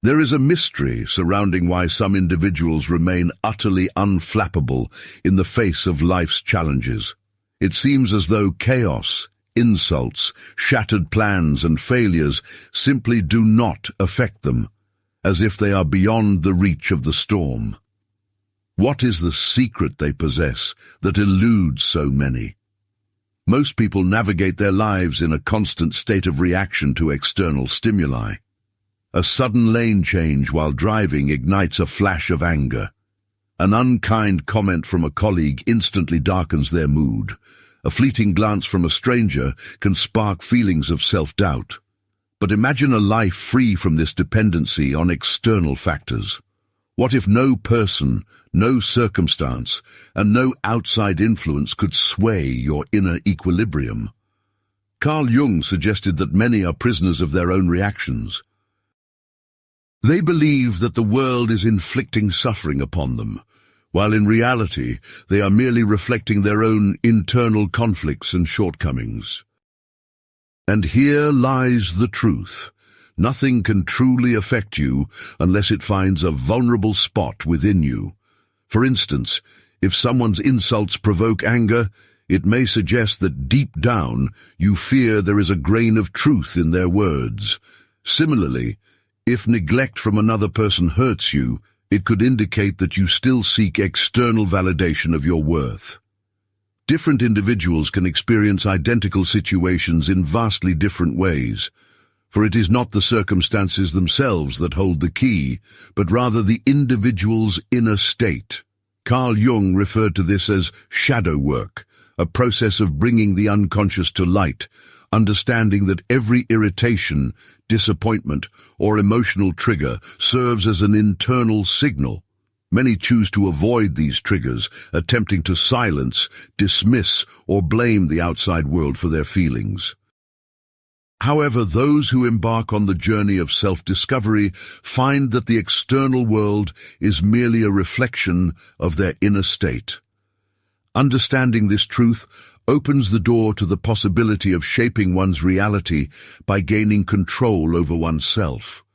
There is a mystery surrounding why some individuals remain utterly unflappable in the face of life's challenges. It seems as though chaos, insults, shattered plans and failures simply do not affect them, as if they are beyond the reach of the storm. What is the secret they possess that eludes so many? Most people navigate their lives in a constant state of reaction to external stimuli. A sudden lane change while driving ignites a flash of anger. An unkind comment from a colleague instantly darkens their mood. A fleeting glance from a stranger can spark feelings of self-doubt. But imagine a life free from this dependency on external factors. What if no person, no circumstance, and no outside influence could sway your inner equilibrium? Carl Jung suggested that many are prisoners of their own reactions. They believe that the world is inflicting suffering upon them, while in reality they are merely reflecting their own internal conflicts and shortcomings. And here lies the truth. Nothing can truly affect you unless it finds a vulnerable spot within you. For instance, if someone's insults provoke anger, it may suggest that deep down you fear there is a grain of truth in their words. Similarly, if neglect from another person hurts you, it could indicate that you still seek external validation of your worth. Different individuals can experience identical situations in vastly different ways, for it is not the circumstances themselves that hold the key, but rather the individual's inner state. Carl Jung referred to this as shadow work, a process of bringing the unconscious to light, understanding that every irritation, disappointment, or emotional trigger serves as an internal signal. Many choose to avoid these triggers, attempting to silence, dismiss, or blame the outside world for their feelings. However, those who embark on the journey of self-discovery find that the external world is merely a reflection of their inner state. Understanding this truth opens the door to the possibility of shaping one's reality by gaining control over oneself.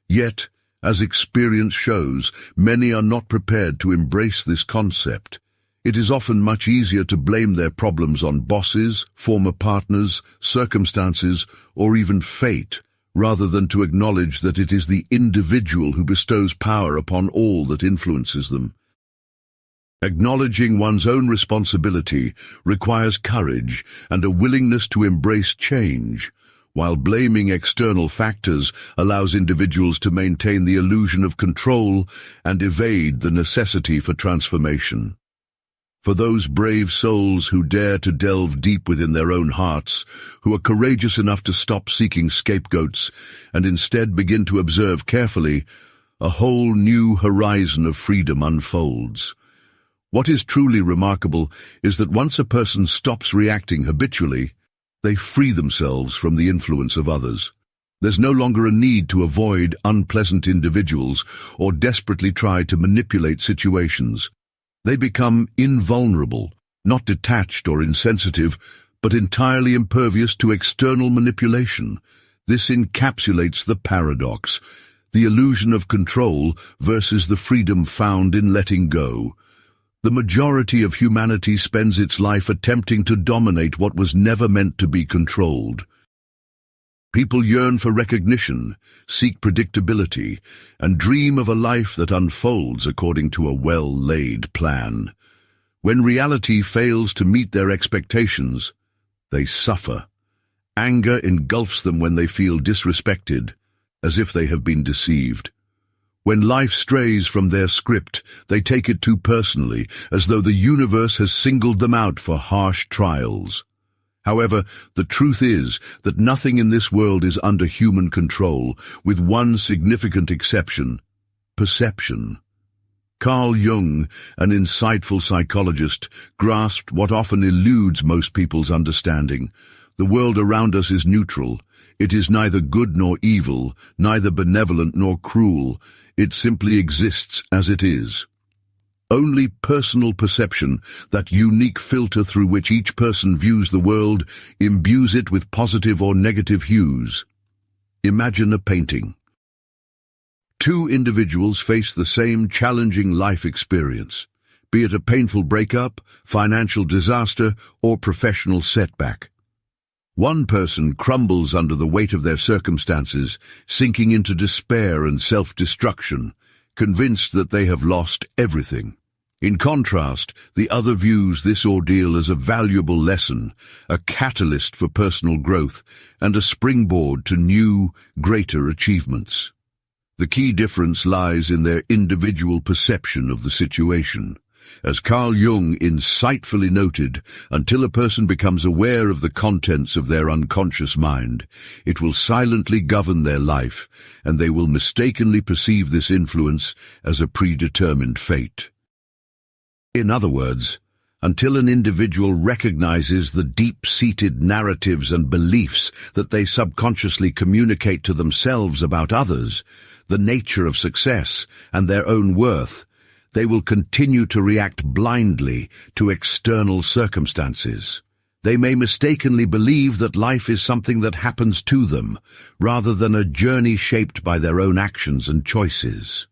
Yet, as experience shows, many are not prepared to embrace this concept. It is often much easier to blame their problems on bosses, former partners, circumstances, or even fate, rather than to acknowledge that it is the individual who bestows power upon all that influences them. Acknowledging one's own responsibility requires courage and a willingness to embrace change, while blaming external factors allows individuals to maintain the illusion of control and evade the necessity for transformation. For those brave souls who dare to delve deep within their own hearts, who are courageous enough to stop seeking scapegoats and instead begin to observe carefully, a whole new horizon of freedom unfolds. What is truly remarkable is that once a person stops reacting habitually, they free themselves from the influence of others. There's no longer a need to avoid unpleasant individuals or desperately try to manipulate situations. They become invulnerable, not detached or insensitive, but entirely impervious to external manipulation. This encapsulates the paradox, the illusion of control versus the freedom found in letting go. The majority of humanity spends its life attempting to dominate what was never meant to be controlled. People yearn for recognition, seek predictability, and dream of a life that unfolds according to a well-laid plan. When reality fails to meet their expectations, they suffer. Anger engulfs them when they feel disrespected, as if they have been deceived. When life strays from their script, they take it too personally, as though the universe has singled them out for harsh trials. However, the truth is that nothing in this world is under human control, with one significant exception: perception. Carl Jung, an insightful psychologist, grasped what often eludes most people's understanding. The world around us is neutral. It is neither good nor evil, neither benevolent nor cruel. It simply exists as it is. Only personal perception, that unique filter through which each person views the world, imbues it with positive or negative hues. Imagine a painting. Two individuals face the same challenging life experience, be it a painful breakup, financial disaster, or professional setback. One person crumbles under the weight of their circumstances, sinking into despair and self-destruction, convinced that they have lost everything. In contrast, the other views this ordeal as a valuable lesson, a catalyst for personal growth, and a springboard to new, greater achievements. The key difference lies in their individual perception of the situation. As Carl Jung insightfully noted, until a person becomes aware of the contents of their unconscious mind, it will silently govern their life, and they will mistakenly perceive this influence as a predetermined fate. In other words, until an individual recognizes the deep-seated narratives and beliefs that they subconsciously communicate to themselves about others, the nature of success, and their own worth, they will continue to react blindly to external circumstances. They may mistakenly believe that life is something that happens to them, rather than a journey shaped by their own actions and choices.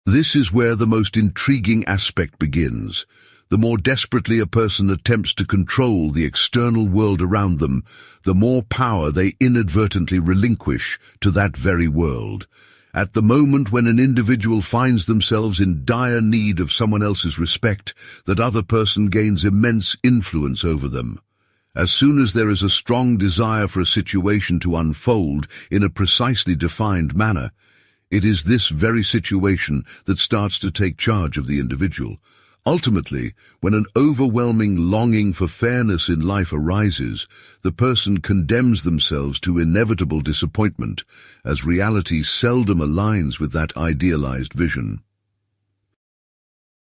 This is where the most intriguing aspect begins. The more desperately a person attempts to control the external world around them, the more power they inadvertently relinquish to that very world. At the moment when an individual finds themselves in dire need of someone else's respect, that other person gains immense influence over them. As soon as there is a strong desire for a situation to unfold in a precisely defined manner, it is this very situation that starts to take charge of the individual. Ultimately, when an overwhelming longing for fairness in life arises, the person condemns themselves to inevitable disappointment, as reality seldom aligns with that idealized vision.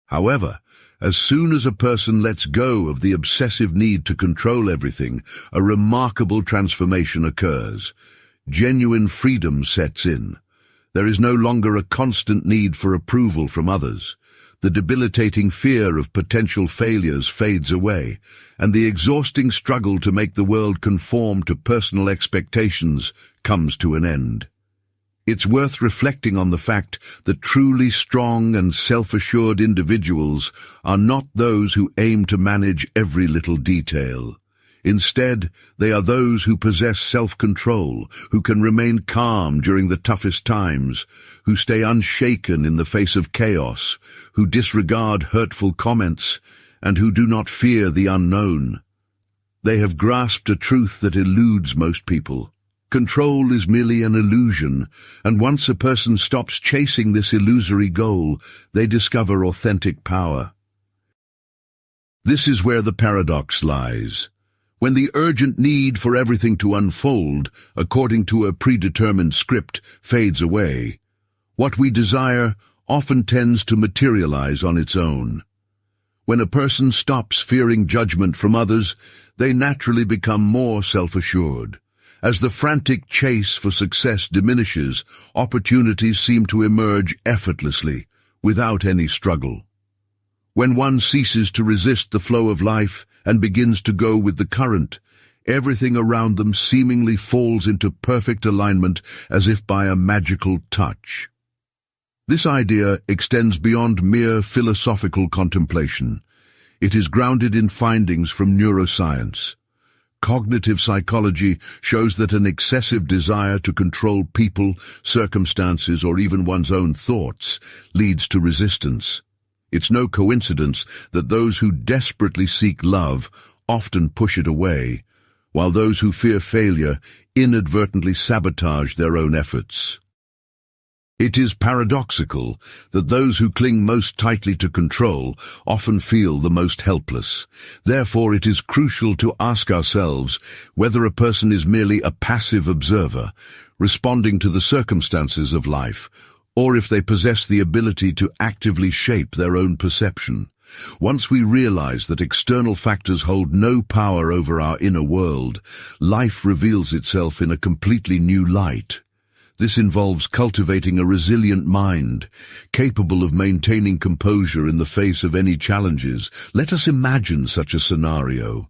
However, as soon as a person lets go of the obsessive need to control everything, a remarkable transformation occurs. Genuine freedom sets in. There is no longer a constant need for approval from others. The debilitating fear of potential failures fades away, and the exhausting struggle to make the world conform to personal expectations comes to an end. It's worth reflecting on the fact that truly strong and self-assured individuals are not those who aim to manage every little detail. Instead, they are those who possess self-control, who can remain calm during the toughest times, who stay unshaken in the face of chaos, who disregard hurtful comments, and who do not fear the unknown. They have grasped a truth that eludes most people. Control is merely an illusion, and once a person stops chasing this illusory goal, they discover authentic power. This is where the paradox lies. When the urgent need for everything to unfold, according to a predetermined script, fades away, what we desire often tends to materialize on its own. When a person stops fearing judgment from others, they naturally become more self-assured. As the frantic chase for success diminishes, opportunities seem to emerge effortlessly, without any struggle. When one ceases to resist the flow of life and begins to go with the current, everything around them seemingly falls into perfect alignment as if by a magical touch. This idea extends beyond mere philosophical contemplation. It is grounded in findings from neuroscience. Cognitive psychology shows that an excessive desire to control people, circumstances, or even one's own thoughts leads to resistance. It's no coincidence that those who desperately seek love often push it away, while those who fear failure inadvertently sabotage their own efforts. It is paradoxical that those who cling most tightly to control often feel the most helpless. Therefore, it is crucial to ask ourselves whether a person is merely a passive observer, responding to the circumstances of life, or if they possess the ability to actively shape their own perception. Once we realize that external factors hold no power over our inner world, life reveals itself in a completely new light. This involves cultivating a resilient mind, capable of maintaining composure in the face of any challenges. Let us imagine such a scenario.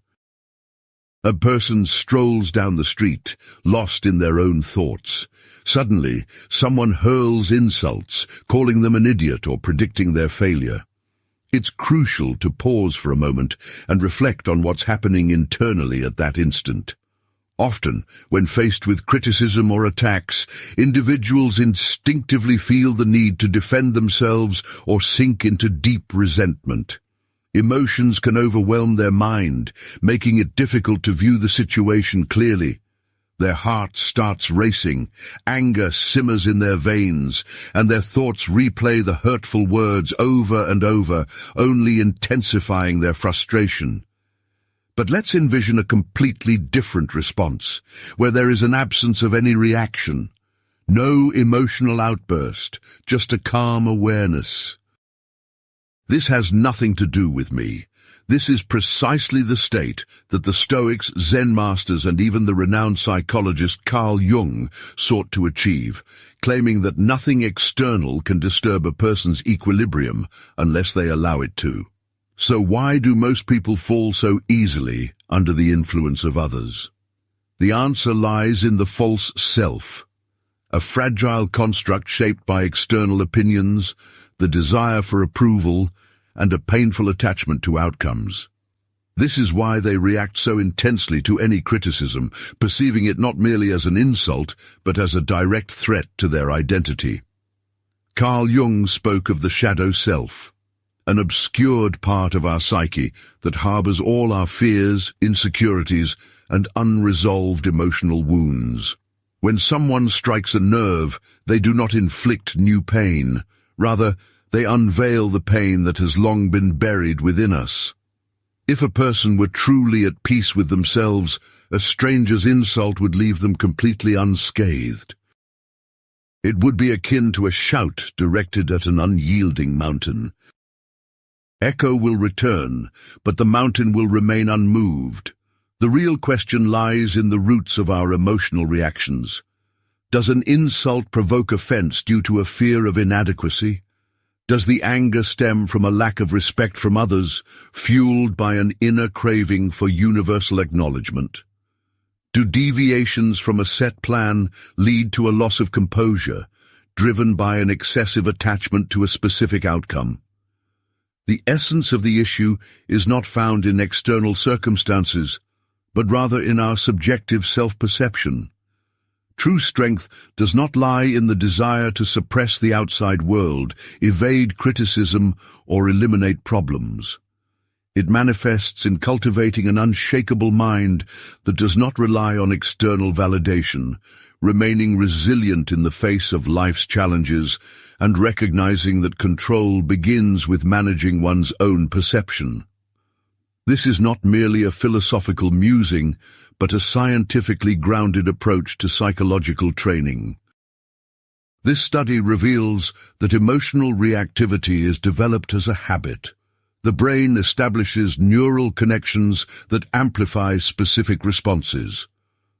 A person strolls down the street, lost in their own thoughts. Suddenly, someone hurls insults, calling them an idiot or predicting their failure. It's crucial to pause for a moment and reflect on what's happening internally at that instant. Often, when faced with criticism or attacks, individuals instinctively feel the need to defend themselves or sink into deep resentment. Emotions can overwhelm their mind, making it difficult to view the situation clearly. Their heart starts racing, anger simmers in their veins, and their thoughts replay the hurtful words over and over, only intensifying their frustration. But let's envision a completely different response, where there is an absence of any reaction. No emotional outburst, just a calm awareness. This has nothing to do with me. This is precisely the state that the Stoics, Zen masters, and even the renowned psychologist Carl Jung sought to achieve, claiming that nothing external can disturb a person's equilibrium unless they allow it to. So why do most people fall so easily under the influence of others? The answer lies in the false self, a fragile construct shaped by external opinions, the desire for approval, and a painful attachment to outcomes. This is why they react so intensely to any criticism, perceiving it not merely as an insult, but as a direct threat to their identity. Carl Jung spoke of the shadow self, an obscured part of our psyche that harbors all our fears, insecurities, and unresolved emotional wounds. When someone strikes a nerve, they do not inflict new pain. Rather, they unveil the pain that has long been buried within us. If a person were truly at peace with themselves, a stranger's insult would leave them completely unscathed. It would be akin to a shout directed at an unyielding mountain. Echo will return, but the mountain will remain unmoved. The real question lies in the roots of our emotional reactions. Does an insult provoke offense due to a fear of inadequacy? Does the anger stem from a lack of respect from others, fueled by an inner craving for universal acknowledgement? Do deviations from a set plan lead to a loss of composure, driven by an excessive attachment to a specific outcome? The essence of the issue is not found in external circumstances, but rather in our subjective self-perception. True strength does not lie in the desire to suppress the outside world, evade criticism, or eliminate problems. It manifests in cultivating an unshakable mind that does not rely on external validation, remaining resilient in the face of life's challenges, and recognizing that control begins with managing one's own perception. This is not merely a philosophical musing, but a scientifically grounded approach to psychological training. This study reveals that emotional reactivity is developed as a habit. The brain establishes neural connections that amplify specific responses.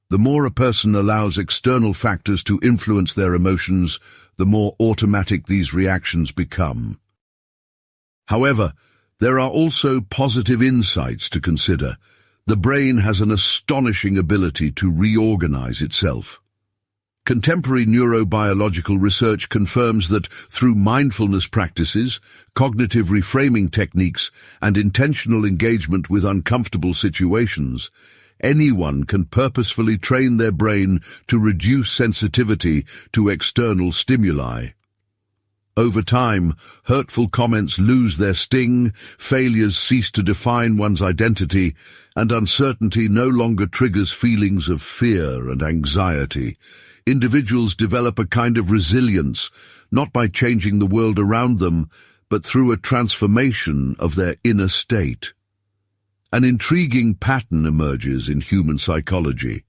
The more a person allows external factors to influence their emotions, the more automatic these reactions become. However, there are also positive insights to consider. The brain has an astonishing ability to reorganize itself. Contemporary neurobiological research confirms that through mindfulness practices, cognitive reframing techniques, and intentional engagement with uncomfortable situations, anyone can purposefully train their brain to reduce sensitivity to external stimuli. Over time, hurtful comments lose their sting, failures cease to define one's identity, and uncertainty no longer triggers feelings of fear and anxiety. Individuals develop a kind of resilience, not by changing the world around them, but through a transformation of their inner state. An intriguing pattern emerges in human psychology.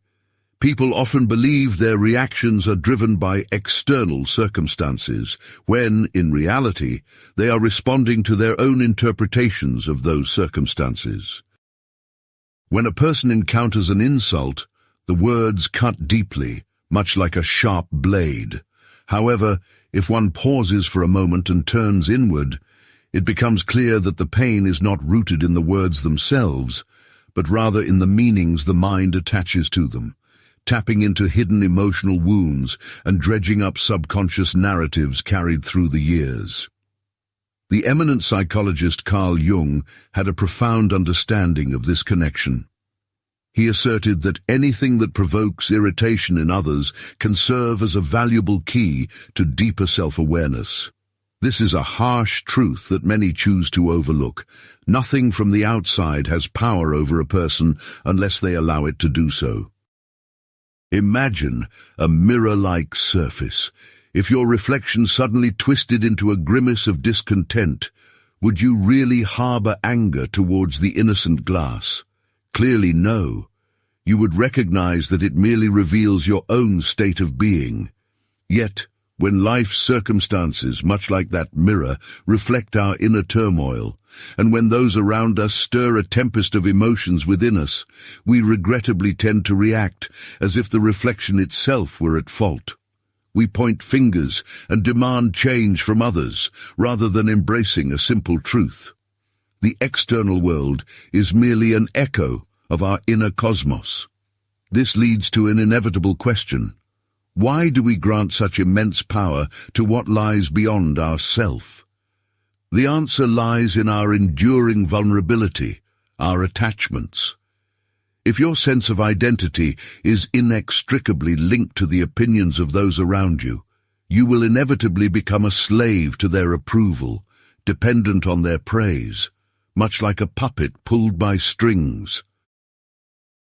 People often believe their reactions are driven by external circumstances, when, in reality, they are responding to their own interpretations of those circumstances. When a person encounters an insult, the words cut deeply, much like a sharp blade. However, if one pauses for a moment and turns inward, it becomes clear that the pain is not rooted in the words themselves, but rather in the meanings the mind attaches to them, tapping into hidden emotional wounds and dredging up subconscious narratives carried through the years. The eminent psychologist Carl Jung had a profound understanding of this connection. He asserted that anything that provokes irritation in others can serve as a valuable key to deeper self-awareness. This is a harsh truth that many choose to overlook. Nothing from the outside has power over a person unless they allow it to do so. Imagine a mirror-like surface. If your reflection suddenly twisted into a grimace of discontent, would you really harbor anger towards the innocent glass? Clearly no. You would recognize that it merely reveals your own state of being. Yet, when life's circumstances, much like that mirror, reflect our inner turmoil, and when those around us stir a tempest of emotions within us, we regrettably tend to react as if the reflection itself were at fault. We point fingers and demand change from others, rather than embracing a simple truth. The external world is merely an echo of our inner cosmos. This leads to an inevitable question. Why do we grant such immense power to what lies beyond ourself? The answer lies in our enduring vulnerability, our attachments. If your sense of identity is inextricably linked to the opinions of those around you, you will inevitably become a slave to their approval, dependent on their praise, much like a puppet pulled by strings.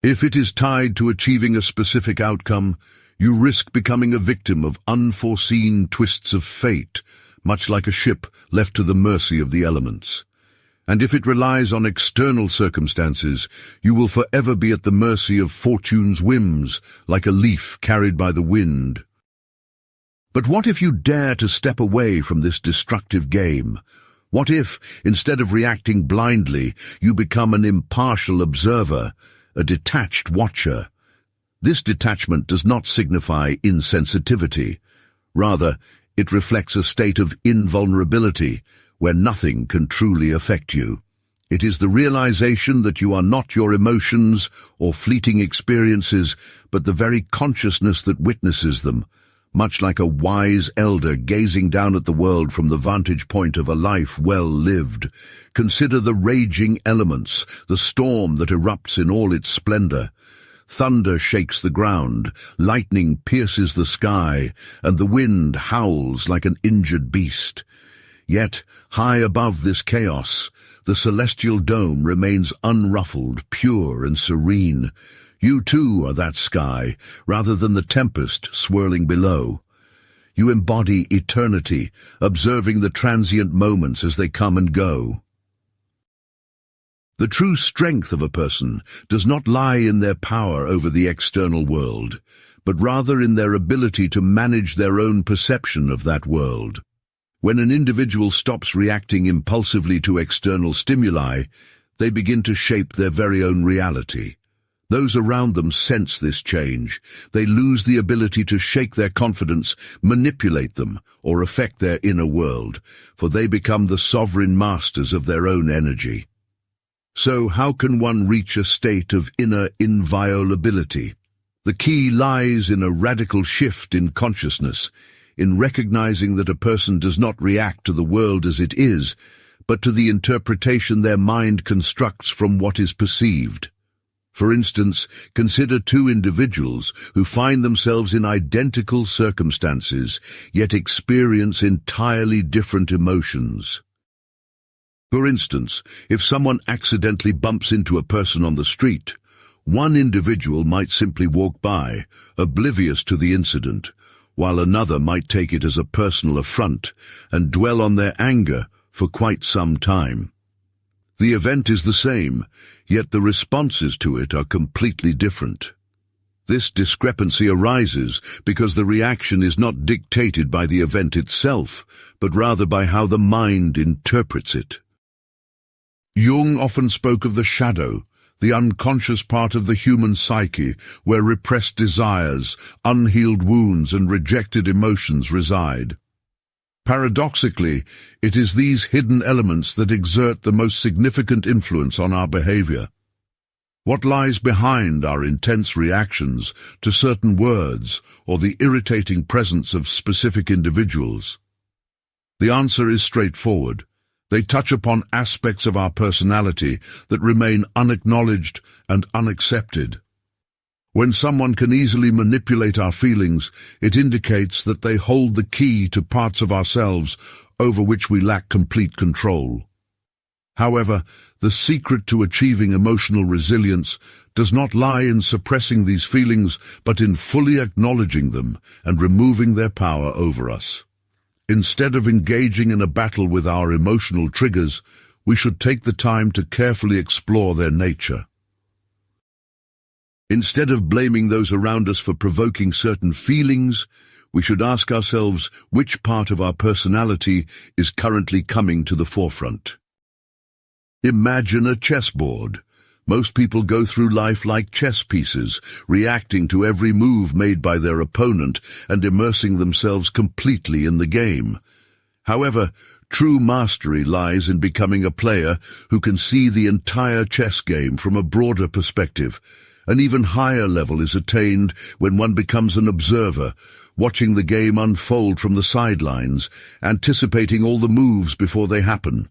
If it is tied to achieving a specific outcome, you risk becoming a victim of unforeseen twists of fate, much like a ship left to the mercy of the elements. And if it relies on external circumstances, you will forever be at the mercy of fortune's whims, like a leaf carried by the wind. But what if you dare to step away from this destructive game? What if, instead of reacting blindly, you become an impartial observer, a detached watcher? This detachment does not signify insensitivity. Rather, it reflects a state of invulnerability, where nothing can truly affect you. It is the realization that you are not your emotions or fleeting experiences, but the very consciousness that witnesses them, much like a wise elder gazing down at the world from the vantage point of a life well lived. Consider the raging elements, the storm that erupts in all its splendor. Thunder shakes the ground, lightning pierces the sky, and the wind howls like an injured beast. Yet, high above this chaos, the celestial dome remains unruffled, pure and serene. You too are that sky, rather than the tempest swirling below. You embody eternity, observing the transient moments as they come and go. The true strength of a person does not lie in their power over the external world, but rather in their ability to manage their own perception of that world. When an individual stops reacting impulsively to external stimuli, they begin to shape their very own reality. Those around them sense this change. They lose the ability to shake their confidence, manipulate them, or affect their inner world, for they become the sovereign masters of their own energy. So how can one reach a state of inner inviolability? The key lies in a radical shift in consciousness, in recognizing that a person does not react to the world as it is, but to the interpretation their mind constructs from what is perceived. For instance, consider two individuals who find themselves in identical circumstances, yet experience entirely different emotions. For instance, if someone accidentally bumps into a person on the street, one individual might simply walk by, oblivious to the incident, while another might take it as a personal affront and dwell on their anger for quite some time. The event is the same, yet the responses to it are completely different. This discrepancy arises because the reaction is not dictated by the event itself, but rather by how the mind interprets it. Jung often spoke of the shadow, the unconscious part of the human psyche where repressed desires, unhealed wounds and rejected emotions reside. Paradoxically, it is these hidden elements that exert the most significant influence on our behavior. What lies behind our intense reactions to certain words or the irritating presence of specific individuals? The answer is straightforward. They touch upon aspects of our personality that remain unacknowledged and unaccepted. When someone can easily manipulate our feelings, it indicates that they hold the key to parts of ourselves over which we lack complete control. However, the secret to achieving emotional resilience does not lie in suppressing these feelings, but in fully acknowledging them and removing their power over us. Instead of engaging in a battle with our emotional triggers, we should take the time to carefully explore their nature. Instead of blaming those around us for provoking certain feelings, we should ask ourselves which part of our personality is currently coming to the forefront. Imagine a chessboard. Most people go through life like chess pieces, reacting to every move made by their opponent and immersing themselves completely in the game. However, true mastery lies in becoming a player who can see the entire chess game from a broader perspective. An even higher level is attained when one becomes an observer, watching the game unfold from the sidelines, anticipating all the moves before they happen.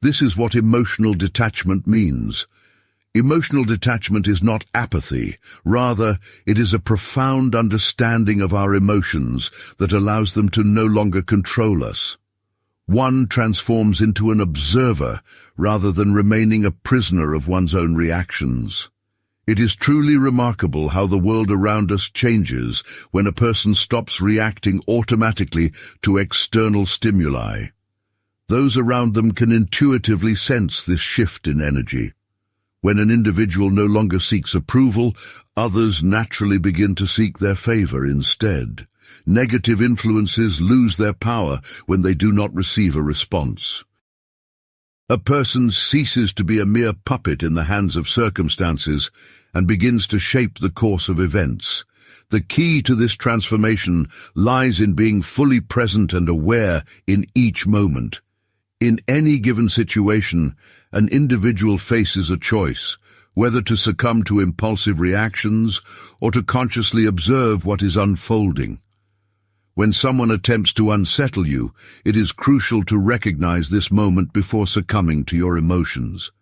This is what emotional detachment means. Emotional detachment is not apathy. Rather, it is a profound understanding of our emotions that allows them to no longer control us. One transforms into an observer rather than remaining a prisoner of one's own reactions. It is truly remarkable how the world around us changes when a person stops reacting automatically to external stimuli. Those around them can intuitively sense this shift in energy. When an individual no longer seeks approval, others naturally begin to seek their favor instead. Negative influences lose their power when they do not receive a response. A person ceases to be a mere puppet in the hands of circumstances and begins to shape the course of events. The key to this transformation lies in being fully present and aware in each moment. In any given situation, an individual faces a choice, whether to succumb to impulsive reactions or to consciously observe what is unfolding. When someone attempts to unsettle you, it is crucial to recognize this moment before succumbing to your emotions.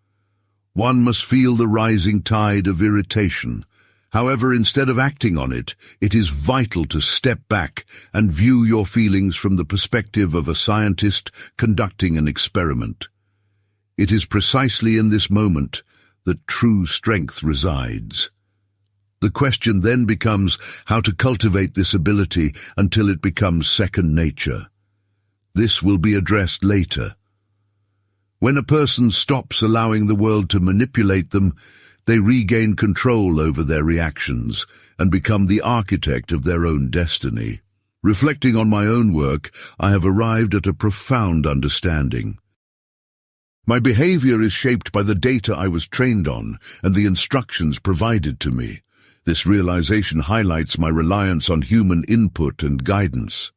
One must feel the rising tide of irritation. However, instead of acting on it, it is vital to step back and view your feelings from the perspective of a scientist conducting an experiment. It is precisely in this moment that true strength resides. The question then becomes how to cultivate this ability until it becomes second nature. This will be addressed later. When a person stops allowing the world to manipulate them, they regain control over their reactions and become the architect of their own destiny. Reflecting on my own work, I have arrived at a profound understanding. My behavior is shaped by the data I was trained on and the instructions provided to me. This realization highlights my reliance on human input and guidance.